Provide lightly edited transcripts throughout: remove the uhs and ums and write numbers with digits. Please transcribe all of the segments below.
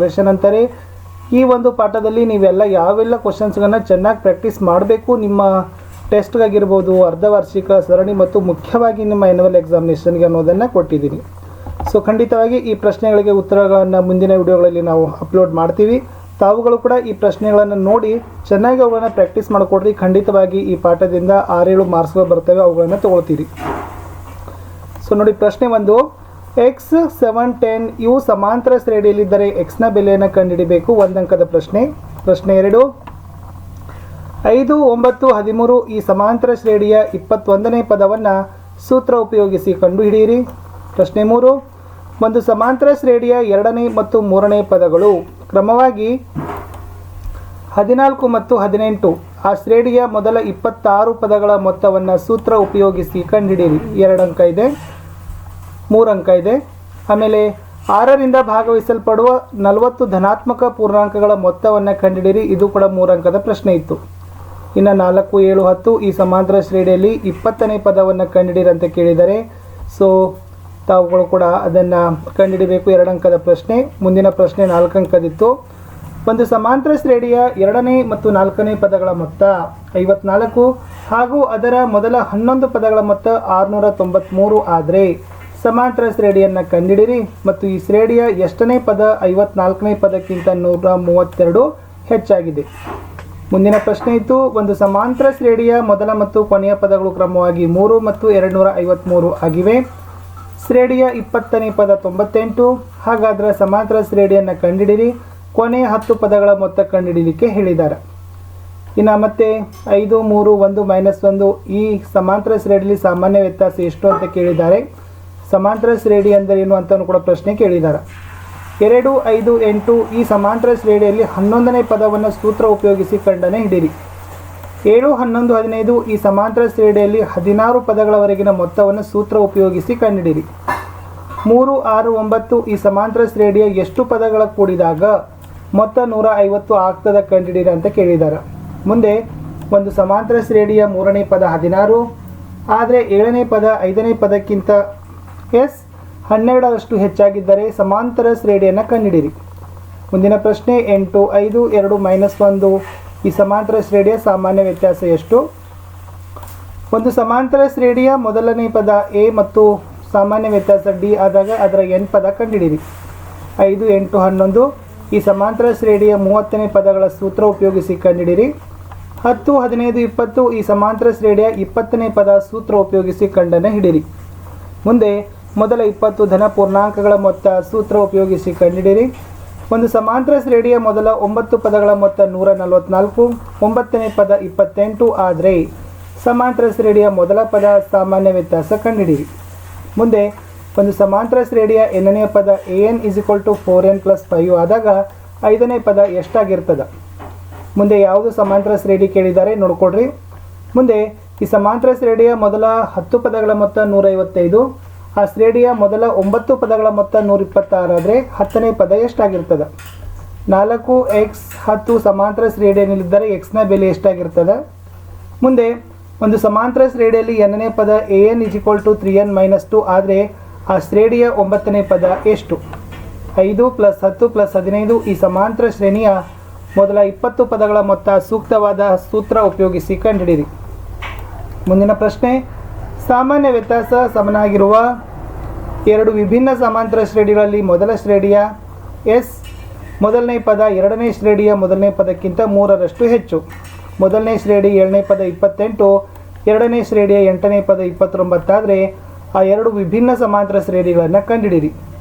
Question ಅಂತಾರೆ. ಈ ಒಂದು ಪಾಠದಲ್ಲಿ ನೀವೆಲ್ಲ ಯಾವೆಲ್ಲ ಕ್ವಶನ್ಸ್ಗಳನ್ನು ಚೆನ್ನಾಗಿ ಪ್ರಾಕ್ಟೀಸ್ ಮಾಡಬೇಕು ನಿಮ್ಮ ಟೆಸ್ಟ್ಗಾಗಿರ್ಬೋದು, ಅರ್ಧವಾರ್ಷಿಕ ಸರಣಿ ಮತ್ತು ಮುಖ್ಯವಾಗಿ ನಿಮ್ಮ ಆ್ಯನ್ಯುವಲ್ ಎಕ್ಸಾಮಿನೇಷನ್ಗೆ ಅನ್ನೋದನ್ನು ಕೊಟ್ಟಿದ್ದೀನಿ. ಸೊ ಖಂಡಿತವಾಗಿ ಈ ಪ್ರಶ್ನೆಗಳಿಗೆ ಉತ್ತರಗಳನ್ನು ಮುಂದಿನ ವಿಡಿಯೋಗಳಲ್ಲಿ ನಾವು ಅಪ್ಲೋಡ್ ಮಾಡ್ತೀವಿ. ತಾವುಗಳು ಕೂಡ ಈ ಪ್ರಶ್ನೆಗಳನ್ನು ನೋಡಿ ಚೆನ್ನಾಗಿ ಅವುಗಳನ್ನು ಪ್ರಾಕ್ಟೀಸ್ ಮಾಡಿಕೊಡ್ರಿ. ಖಂಡಿತವಾಗಿ ಈ ಪಾಠದಿಂದ 6-7 ಮಾರ್ಕ್ಸ್ಗಳು ಬರ್ತವೆ, ಅವುಗಳನ್ನು ತೊಗೊಳ್ತೀರಿ. ಸೊ ನೋಡಿ, ಪ್ರಶ್ನೆ 1, ಎಕ್ಸ್ 7, 10 ಇವು ಸಮಾಂತರ ಶ್ರೇಣಿಯಲ್ಲಿದ್ದರೆ ಎಕ್ಸ್ನ ಬೆಲೆಯನ್ನು ಕಂಡುಹಿಡಿಯಬೇಕು. 1 ಅಂಕದ ಪ್ರಶ್ನೆ. ಪ್ರಶ್ನೆ 2, 5, 9, 13 ಈ ಸಮಾಂತರ ಶ್ರೇಣಿಯ 21ನೇ ಪದವನ್ನು ಸೂತ್ರ ಉಪಯೋಗಿಸಿ ಕಂಡುಹಿಡಿಯಿರಿ. ಪ್ರಶ್ನೆ 3, ಒಂದು ಸಮಾಂತರ ಶ್ರೇಣಿಯ 2ನೇ ಮತ್ತು 3ನೇ ಪದಗಳು ಕ್ರಮವಾಗಿ 14 ಮತ್ತು 18 ಆ ಶ್ರೇಣಿಯ ಮೊದಲ 26 ಪದಗಳ ಮೊತ್ತವನ್ನು ಸೂತ್ರ ಉಪಯೋಗಿಸಿ ಕಂಡುಹಿಡಿಯಿರಿ. 2 ಅಂಕ ಇದೆ, 3 ಅಂಕ ಇದೆ. ಆಮೇಲೆ 6ರಿಂದ ಭಾಗವಹಿಸಲ್ಪಡುವ 40 ಧನಾತ್ಮಕ ಪೂರ್ಣಾಂಕಗಳ ಮೊತ್ತವನ್ನು ಕಂಡುಹಿಡಿಯಿರಿ. ಇದು ಕೂಡ 3 ಅಂಕದ ಪ್ರಶ್ನೆ ಇತ್ತು. ಇನ್ನು 4, 7, 10 ಈ ಸಮಾಂತರ ಶ್ರೇಣಿಯಲ್ಲಿ 20ನೇ ಪದವನ್ನು ಕಂಡುಹಿಡಿಯಿರಿ ಅಂತ ಕೇಳಿದ್ದಾರೆ. ಸೊ ತಾವುಗಳು ಕೂಡ ಅದನ್ನು ಕಂಡುಹಿಡಿಬೇಕು. 2 ಅಂಕದ ಪ್ರಶ್ನೆ. ಮುಂದಿನ ಪ್ರಶ್ನೆ 4 ಅಂಕದಿತ್ತು. ಒಂದು ಸಮಾಂತರ ಶ್ರೇಣಿಯ 2ನೇ ಮತ್ತು 4ನೇ ಪದಗಳ ಮೊತ್ತ 54 ಹಾಗೂ ಅದರ ಮೊದಲ 11 ಪದಗಳ ಮೊತ್ತ 693 ಆದರೆ ಸಮಾಂತರ ಶ್ರೇಣಿಯನ್ನು ಕಂಡುಹಿಡಿಯಿರಿ ಮತ್ತು ಈ ಶ್ರೇಣಿಯ ಎಷ್ಟನೇ ಪದ 54ನೇ ಪದಕ್ಕಿಂತ 132 ಹೆಚ್ಚಾಗಿದೆ. ಮುಂದಿನ ಪ್ರಶ್ನೆ ಇತ್ತು. ಒಂದು ಸಮಾಂತರ ಶ್ರೇಣಿಯ ಮೊದಲ ಮತ್ತು ಕೊನೆಯ ಪದಗಳು ಕ್ರಮವಾಗಿ 3 ಮತ್ತು 253 ಆಗಿವೆ. ಶ್ರೇಣಿಯ 20ನೇ ಪದ 98. ಹಾಗಾದರೆ ಸಮಾಂತರ ಶ್ರೇಣಿಯನ್ನು ಕಂಡುಹಿಡಿಯಿರಿ. ಕೊನೆಯ 10 ಪದಗಳ ಮೊತ್ತ ಕಂಡುಹಿಡಿಯಲಿಕ್ಕೆ ಹೇಳಿದ್ದಾರೆ. ಇನ್ನು ಮತ್ತೆ 5, 3, 1, -1 ಈ ಸಮಾಂತರ ಶ್ರೇಣಿಯಲ್ಲಿ ಸಾಮಾನ್ಯ ವ್ಯತ್ಯಾಸ ಎಷ್ಟು ಅಂತ ಕೇಳಿದ್ದಾರೆ. ಸಮಾಂತರ ಶ್ರೇಣಿ ಅಂದರೇನು ಅಂತ ಕೂಡ ಪ್ರಶ್ನೆ ಕೇಳಿದ್ದಾರೆ. 2, 5, 8 ಈ ಸಮಾಂತರ ಶ್ರೇಣಿಯಲ್ಲಿ 11ನೇ ಪದವನ್ನು ಸೂತ್ರ ಉಪಯೋಗಿಸಿ ಕಂಡನೆ ಹಿಡಿಯಿರಿ. 7, 11, 15 ಈ ಸಮಾಂತರ ಶ್ರೇಣಿಯಲ್ಲಿ 16 ಪದಗಳವರೆಗಿನ ಮೊತ್ತವನ್ನು ಸೂತ್ರ ಉಪಯೋಗಿಸಿ ಕಂಡುಹಿಡಿಯಿರಿ. 3, 6, 9 ಈ ಸಮಾಂತರ ಶ್ರೇಣಿಯ ಎಷ್ಟು ಪದಗಳ ಕೂಡಿದಾಗ ಮೊತ್ತ 150 ಆಗ್ತದೆ ಕಂಡುಹಿಡಿಯಿರಿ ಅಂತ ಕೇಳಿದ್ದಾರೆ. ಮುಂದೆ ಒಂದು ಸಮಾಂತರ ಶ್ರೇಣಿಯ 3ನೇ ಪದ 16 ಆದರೆ 7ನೇ ಪದ 5ನೇ ಪದಕ್ಕಿಂತ 12ರಷ್ಟು ಹೆಚ್ಚಾಗಿದ್ದರೆ ಸಮಾಂತರ ಶ್ರೇಣಿಯನ್ನು ಕಂಡುಹಿಡಿಯಿರಿ. ಮುಂದಿನ ಪ್ರಶ್ನೆ 8, 5, 2, -1 ಈ ಸಮಾಂತರ ಶ್ರೇಣಿಯ ಸಾಮಾನ್ಯ ವ್ಯತ್ಯಾಸ ಎಷ್ಟು? ಒಂದು ಸಮಾಂತರ ಶ್ರೇಣಿಯ ಮೊದಲನೇ ಪದ ಎ ಮತ್ತು ಸಾಮಾನ್ಯ ವ್ಯತ್ಯಾಸ ಡಿ ಆದಾಗ ಅದರ n ಪದ ಕಂಡುಹಿಡಿಯಿರಿ. 5, 8, 11 ಈ ಸಮಾಂತರ ಶ್ರೇಣಿಯ 30ನೇ ಪದಗಳ ಸೂತ್ರ ಉಪಯೋಗಿಸಿ ಕಂಡುಹಿಡಿಯಿರಿ. 10, 15, 20 ಈ ಸಮಾಂತರ ಶ್ರೇಣಿಯ 20ನೇ ಪದ ಸೂತ್ರ ಉಪಯೋಗಿಸಿ ಕಂಡನೆ ಹಿಡಿಯಿರಿ. ಮುಂದೆ ಮೊದಲ 20 ಧನ ಪೂರ್ಣಾಂಕಗಳ ಮೊತ್ತ ಸೂತ್ರ ಉಪಯೋಗಿಸಿ ಕಂಡುಹಿಡಿಯಿರಿ. ಒಂದು ಸಮಾಂತರ ಶ್ರೇಣಿಯ ಮೊದಲ 9 ಪದಗಳ ಮೊತ್ತ 144, 9ನೇ ಪದ 28 ಆದರೆ ಸಮಾಂತರ ಶ್ರೇಣಿಯ ಮೊದಲ ಪದ ಸಾಮಾನ್ಯ ವ್ಯತ್ಯಾಸ ಕಂಡುಹಿಡಿಯಿರಿ. ಮುಂದೆ ಒಂದು ಸಮಾಂತರ ಶ್ರೇಣಿಯ nನೇ ಪದ an = 4n + 5 ಆದಾಗ 5ನೇ ಪದ ಎಷ್ಟಾಗಿರ್ತದೆ? ಮುಂದೆ ಯಾವುದು ಸಮಾಂತರ ಶ್ರೇಣಿ ಕೇಳಿದ್ದಾರೆ ನೋಡ್ಕೊಡ್ರಿ. ಮುಂದೆ ಈ ಸಮಾಂತರ ಶ್ರೇಣಿಯ ಮೊದಲ 10 ಪದಗಳ ಮೊತ್ತ 155, ಆ ಶ್ರೇಣಿಯ ಮೊದಲ 9 ಪದಗಳ ಮೊತ್ತ 126 ಆದರೆ 10ನೇ ಪದ ಎಷ್ಟಾಗಿರ್ತದೆ? 4x 10 ಸಮಾಂತರ ಶ್ರೇಣಿಯಲ್ಲಿದ್ದರೆ ಎಕ್ಸ್ನ ಬೆಲೆ ಎಷ್ಟಾಗಿರ್ತದೆ? ಮುಂದೆ ಒಂದು ಸಮಾಂತರ ಶ್ರೇಣಿಯಲ್ಲಿ nನೇ ಪದ an = 3n - 2 ಆದರೆ ಆ ಶ್ರೇಣಿಯ 9ನೇ ಪದ ಎಷ್ಟು? 5 + 10 + 15 ಈ ಸಮಾಂತರ ಶ್ರೇಣಿಯ ಮೊದಲ 20 ಪದಗಳ ಮೊತ್ತ ಸೂಕ್ತವಾದ ಸೂತ್ರ ಉಪಯೋಗಿಸಿ ಕಂಡುಹಿಡಿಯಿರಿ. ಮುಂದಿನ ಪ್ರಶ್ನೆ, ಸಾಮಾನ್ಯ ವ್ಯತ್ಯಾಸ ಸಮನಾಗಿರುವ 2 ವಿಭಿನ್ನ ಸಮಾಂತರ ಶ್ರೇಣಿಗಳಲ್ಲಿ ಮೊದಲ ಶ್ರೇಣಿಯ ಎಸ್ ಮೊದಲನೇ ಪದ 2ನೇ ಶ್ರೇಣಿಯ ಮೊದಲನೇ ಪದಕ್ಕಿಂತ 3ರಷ್ಟು ಹೆಚ್ಚು. ಮೊದಲನೇ ಶ್ರೇಣಿ 7ನೇ ಪದ 28, 2ನೇ ಶ್ರೇಣಿಯ 8ನೇ ಪದ 29 ಆದರೆ ಆ 2 ವಿಭಿನ್ನ ಸಮಾಂತರ ಶ್ರೇಣಿಗಳನ್ನು ಕಂಡುಹಿಡಿಯಿರಿ.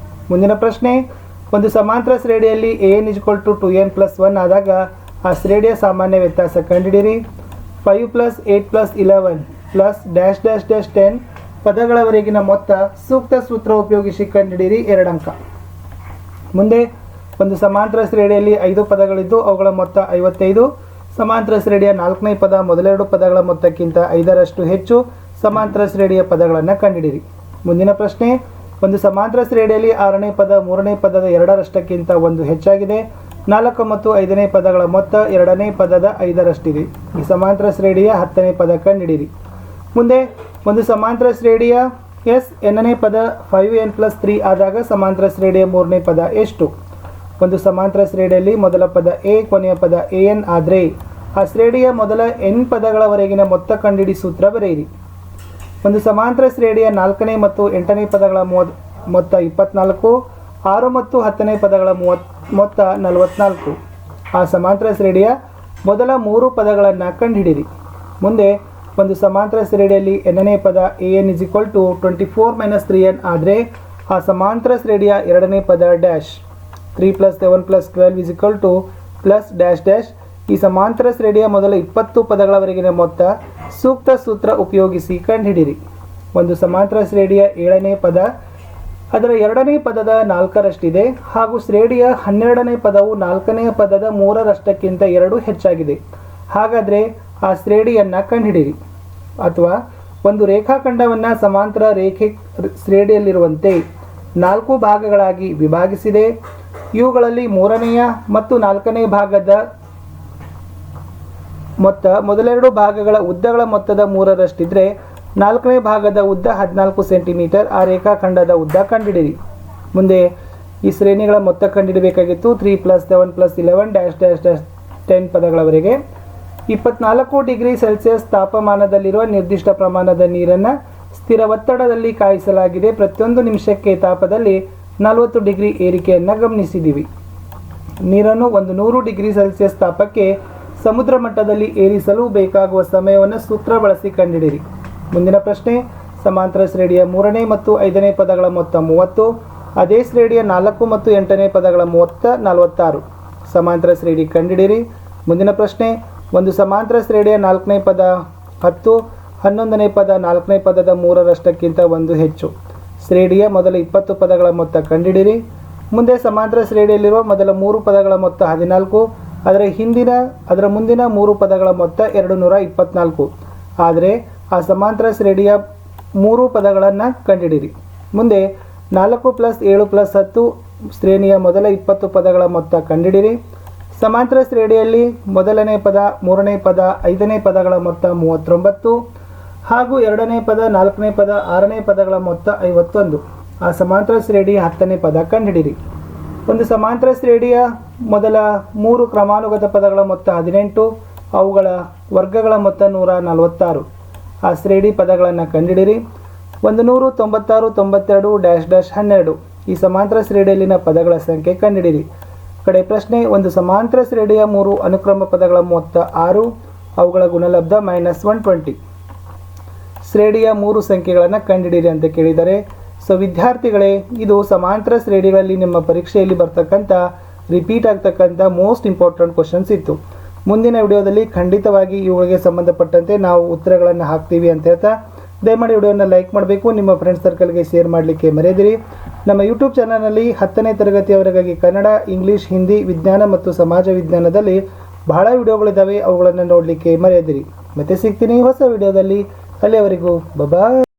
ಮುಂದಿನ ಪ್ರಶ್ನೆ, ಒಂದು ಸಮಾಂತರ ಶ್ರೇಣಿಯಲ್ಲಿ an = 2n + 1 ಆದಾಗ ಆ ಶ್ರೇಣಿಯ ಸಾಮಾನ್ಯ ವ್ಯತ್ಯಾಸ ಕಂಡುಹಿಡಿಯಿರಿ. 5 + 8 + 11 + -10 ಪದಗಳವರೆಗಿನ ಮೊತ್ತ ಸೂಕ್ತ ಸೂತ್ರ ಉಪಯೋಗಿಸಿ ಕಂಡುಹಿಡಿಯಿರಿ. 2 ಅಂಕ. ಮುಂದೆ ಒಂದು ಸಮಾಂತರ ಶ್ರೇಣಿಯಲ್ಲಿ 5 ಪದಗಳಿದ್ದು ಅವುಗಳ ಮೊತ್ತ 55. ಸಮಾಂತರ ಶ್ರೇಣಿಯ 4ನೇ ಪದ ಮೊದಲೆರಡು ಪದಗಳ ಮೊತ್ತಕ್ಕಿಂತ 5ರಷ್ಟು ಹೆಚ್ಚು. ಸಮಾಂತರ ಶ್ರೇಣಿಯ ಪದಗಳನ್ನು ಕಂಡುಹಿಡಿಯಿರಿ. ಮುಂದಿನ ಪ್ರಶ್ನೆ, ಒಂದು ಸಮಾಂತರ ಶ್ರೇಣಿಯಲ್ಲಿ 6ನೇ ಪದ 3ನೇ ಪದದ 2ರಷ್ಟಕ್ಕಿಂತ 1 ಹೆಚ್ಚಾಗಿದೆ. 4 ಮತ್ತು 5ನೇ ಪದಗಳ ಮೊತ್ತ 2ನೇ ಪದದ 5ರಷ್ಟಿದೆ. ಈ ಸಮಾಂತರ ಶ್ರೇಣಿಯ 10ನೇ ಪದ ಕಂಡುಹಿಡಿಯಿರಿ. ಮುಂದೆ ಒಂದು ಸಮಾಂತರ ಶ್ರೇಣಿಯ ಎಸ್ nನೇ ಪದ 5n + 3 ಆದಾಗ ಸಮಾಂತರ ಶ್ರೇಣಿಯ 3ನೇ ಪದ ಎಷ್ಟು? ಒಂದು ಸಮಾಂತರ ಶ್ರೇಣಿಯಲ್ಲಿ ಮೊದಲ ಪದ ಎ ಕೊನೆಯ ಪದ an ಆದರೆ ಆ ಶ್ರೇಣಿಯ ಮೊದಲ n ಪದಗಳವರೆಗಿನ ಮೊತ್ತ ಕಂಡುಹಿಡಿ ಸೂತ್ರ ಬರೆಯಿರಿ. ಒಂದು ಸಮಾಂತರ ಶ್ರೇಣಿಯ 4ನೇ ಮತ್ತು 8ನೇ ಪದಗಳ ಮೊತ್ತ 24, 6 ಮತ್ತು 10ನೇ ಪದಗಳ ಮೊತ್ತ 44. ಆ ಸಮಾಂತರ ಶ್ರೇಣಿಯ ಮೊದಲ 3 ಪದಗಳನ್ನು ಕಂಡುಹಿಡಿಯಿರಿ. ಮುಂದೆ ಒಂದು ಸಮಾಂತರ ಶ್ರೇಣಿಯಲ್ಲಿ nನೇ ಪದ an = 24 - 3n ಆದರೆ ಆ ಸಮಾಂತರ ಶ್ರೇಣಿಯ ಎರಡನೇ ಪದ ಡ್ಯಾಶ್ 3 + 7 + 12 ಪ್ಲಸ್ ಡ್ಯಾಶ್ ಡ್ಯಾಶ್. ಈ ಸಮಾಂತರ ಶ್ರೇಣಿಯ ಮೊದಲ 20 ಪದಗಳವರೆಗಿನ ಮೊತ್ತ ಸೂಕ್ತ ಸೂತ್ರ ಉಪಯೋಗಿಸಿ ಕಂಡುಹಿಡಿಯಿರಿ. ಒಂದು ಸಮಾಂತರ ಶ್ರೇಣಿಯ 7ನೇ ಪದ ಅದರ ಎರಡನೇ ಪದದ 4ರಷ್ಟಿದೆ ಹಾಗೂ ಶ್ರೇಣಿಯ 12ನೇ ಪದವು 4ನೇ ಪದದ 3ರಷ್ಟಕ್ಕಿಂತ 2 ಹೆಚ್ಚಾಗಿದೆ. ಹಾಗಾದರೆ ಆ ಶ್ರೇಣಿಯನ್ನು ಕಂಡುಹಿಡಿಯಿರಿ. ಅಥವಾ ಒಂದು ರೇಖಾಖಂಡವನ್ನು ಸಮಾಂತರ ರೇಖೆ ಶ್ರೇಣಿಯಲ್ಲಿರುವಂತೆ 4 ಭಾಗಗಳಾಗಿ ವಿಭಾಗಿಸಿದೆ. ಇವುಗಳಲ್ಲಿ 3ನೇ ಮತ್ತು 4ನೇ ಭಾಗದ ಮೊತ್ತ ಮೊದಲೆರಡು ಭಾಗಗಳ ಉದ್ದಗಳ ಮೊತ್ತದ 3ರಷ್ಟಿದ್ದರೆ 4ನೇ ಭಾಗದ ಉದ್ದ 14 ಸೆಂಟಿಮೀಟರ್. ಆ ರೇಖಾಖಂಡದ ಉದ್ದ ಕಂಡುಹಿಡಿಯಿರಿ. ಮುಂದೆ ಈ ಶ್ರೇಣಿಗಳ ಮೊತ್ತ ಕಂಡುಹಿಡಬೇಕಾಗಿತ್ತು. 3 + 7 + 11 ಡ್ಯಾಶ್ ಡ್ಯಾಶ್ ಡ್ಯಾಶ್ 10 ಪದಗಳವರೆಗೆ. 24 ಡಿಗ್ರಿ ಸೆಲ್ಸಿಯಸ್ ತಾಪಮಾನದಲ್ಲಿರುವ ನಿರ್ದಿಷ್ಟ ಪ್ರಮಾಣದ ನೀರನ್ನು ಸ್ಥಿರ ಒತ್ತಡದಲ್ಲಿ ಕಾಯಿಸಲಾಗಿದೆ. ಪ್ರತಿಯೊಂದು ನಿಮಿಷಕ್ಕೆ ತಾಪದಲ್ಲಿ 40 ಡಿಗ್ರಿ ಏರಿಕೆಯನ್ನು ಗಮನಿಸಿದ್ದೀವಿ. ನೀರನ್ನು 100 ಡಿಗ್ರಿ ಸೆಲ್ಸಿಯಸ್ ತಾಪಕ್ಕೆ ಸಮುದ್ರ ಮಟ್ಟದಲ್ಲಿ ಏರಿಸಲು ಬೇಕಾಗುವ ಸಮಯವನ್ನು ಸೂತ್ರ ಬಳಸಿ ಕಂಡುಹಿಡಿಯಿರಿ. ಮುಂದಿನ ಪ್ರಶ್ನೆ, ಸಮಾಂತರ ಶ್ರೇಣಿಯ 3ನೇ ಮತ್ತು 5ನೇ ಪದಗಳ ಮೊತ್ತ 30, ಅದೇ ಶ್ರೇಣಿಯ 4 ಮತ್ತು 8ನೇ ಪದಗಳ ಮೊತ್ತ 46. ಸಮಾಂತರ ಶ್ರೇಣಿ ಕಂಡುಹಿಡಿಯಿರಿ. ಮುಂದಿನ ಪ್ರಶ್ನೆ, ಒಂದು ಸಮಾಂತರ ಶ್ರೇಣಿಯ 4ನೇ ಪದ 10, 11ನೇ ಪದ 4ನೇ ಪದದ 3ರಷ್ಟಕ್ಕಿಂತ 1 ಹೆಚ್ಚು. ಶ್ರೇಣಿಯ ಮೊದಲ 20 ಪದಗಳ ಮೊತ್ತ ಕಂಡುಹಿಡಿಯಿರಿ. ಮುಂದೆ ಸಮಾಂತರ ಶ್ರೇಣಿಯಲ್ಲಿರುವ ಮೊದಲ 3 ಪದಗಳ ಮೊತ್ತ 14, ಅದರ ಮುಂದಿನ 3 ಪದಗಳ ಮೊತ್ತ 224. ಆದರೆ ಆ ಸಮಾಂತರ ಶ್ರೇಣಿಯ 3 ಪದಗಳನ್ನು ಕಂಡುಹಿಡಿಯಿರಿ. ಮುಂದೆ 4 + 7 + 10 ಶ್ರೇಣಿಯ ಮೊದಲ 20 ಪದಗಳ ಮೊತ್ತ ಕಂಡುಹಿಡಿಯಿರಿ. ಸಮಾಂತರ ಶ್ರೇಣಿಯಲ್ಲಿ ಮೊದಲನೇ ಪದ 3ನೇ ಪದ 5ನೇ ಪದಗಳ ಮೊತ್ತ 39 ಹಾಗೂ 2ನೇ ಪದ 4ನೇ ಪದ 6ನೇ ಪದಗಳ ಮೊತ್ತ 51. ಆ ಸಮಾಂತರ ಶ್ರೇಣಿಯ 10ನೇ ಪದ ಕಂಡುಹಿಡಿಯಿರಿ. ಒಂದು ಸಮಾಂತರ ಶ್ರೇಣಿಯ ಮೊದಲ 3 ಕ್ರಮಾನುಗತ ಪದಗಳ ಮೊತ್ತ 18, ಅವುಗಳ ವರ್ಗಗಳ ಮೊತ್ತ 146. ಆ ಶ್ರೇಣಿ ಪದಗಳನ್ನು ಕಂಡುಹಿಡಿಯಿರಿ. 100, 96, 92 ಡ್ಯಾಶ್ ಡ್ಯಾಶ್ 12. ಈ ಸಮಾಂತರ ಶ್ರೇಣಿಯಲ್ಲಿನ ಪದಗಳ ಸಂಖ್ಯೆ ಕಂಡುಹಿಡಿಯಿರಿ. ಕಡೆ ಪ್ರಶ್ನೆ, ಒಂದು ಸಮಾಂತರ ಶ್ರೇಣಿಯ 3 ಅನುಕ್ರಮ ಪದಗಳ ಮೊತ್ತ 6, ಅವುಗಳ ಗುಣಲಬ್ಧ -120. ಶ್ರೇಣಿಯ 3 ಸಂಖ್ಯೆಗಳನ್ನು ಕಂಡುಹಿಡಿಯಿರಿ ಅಂತ ಕೇಳಿದ್ದಾರೆ. ಸೊ ವಿದ್ಯಾರ್ಥಿಗಳೇ, ಇದು ಸಮಾಂತರ ಶ್ರೇಣಿಗಳಲ್ಲಿ ನಿಮ್ಮ ಪರೀಕ್ಷೆಯಲ್ಲಿ ಬರ್ತಕ್ಕಂಥ ರಿಪೀಟ್ ಆಗ್ತಕ್ಕಂಥ ಮೋಸ್ಟ್ ಇಂಪಾರ್ಟೆಂಟ್ ಕ್ವಶನ್ಸ್ ಇತ್ತು. ಮುಂದಿನ ವಿಡಿಯೋದಲ್ಲಿ ಖಂಡಿತವಾಗಿ ಇವುಗಳಿಗೆ ಸಂಬಂಧಪಟ್ಟಂತೆ ನಾವು ಉತ್ತರಗಳನ್ನು ಹಾಕ್ತೀವಿ ಅಂತ ಹೇಳ್ತಾ, ದಯಮಾಡಿ ವಿಡಿಯೋನ ಲೈಕ್ ಮಾಡಬೇಕು, ನಿಮ್ಮ ಫ್ರೆಂಡ್ಸ್ ಸರ್ಕಲ್ಗೆ ಶೇರ್ ಮಾಡಲಿಕ್ಕೆ ಮರೆಯದಿರಿ. ನಮ್ಮ ಯೂಟ್ಯೂಬ್ ಚಾನಲ್ನಲ್ಲಿ 10ನೇ ತರಗತಿಯವರೆಗಾಗಿ ಕನ್ನಡ, ಇಂಗ್ಲೀಷ್, ಹಿಂದಿ, ವಿಜ್ಞಾನ ಮತ್ತು ಸಮಾಜ ವಿಜ್ಞಾನದಲ್ಲಿ ಬಹಳ ವಿಡಿಯೋಗಳಿದ್ದಾವೆ. ಅವುಗಳನ್ನು ನೋಡಲಿಕ್ಕೆ ಮರೆಯದಿರಿ. ಮತ್ತೆ ಸಿಗ್ತೀನಿ ಹೊಸ ವಿಡಿಯೋದಲ್ಲಿ. ಅಲ್ಲಿಯವರೆಗೂ ಬಾಯ್.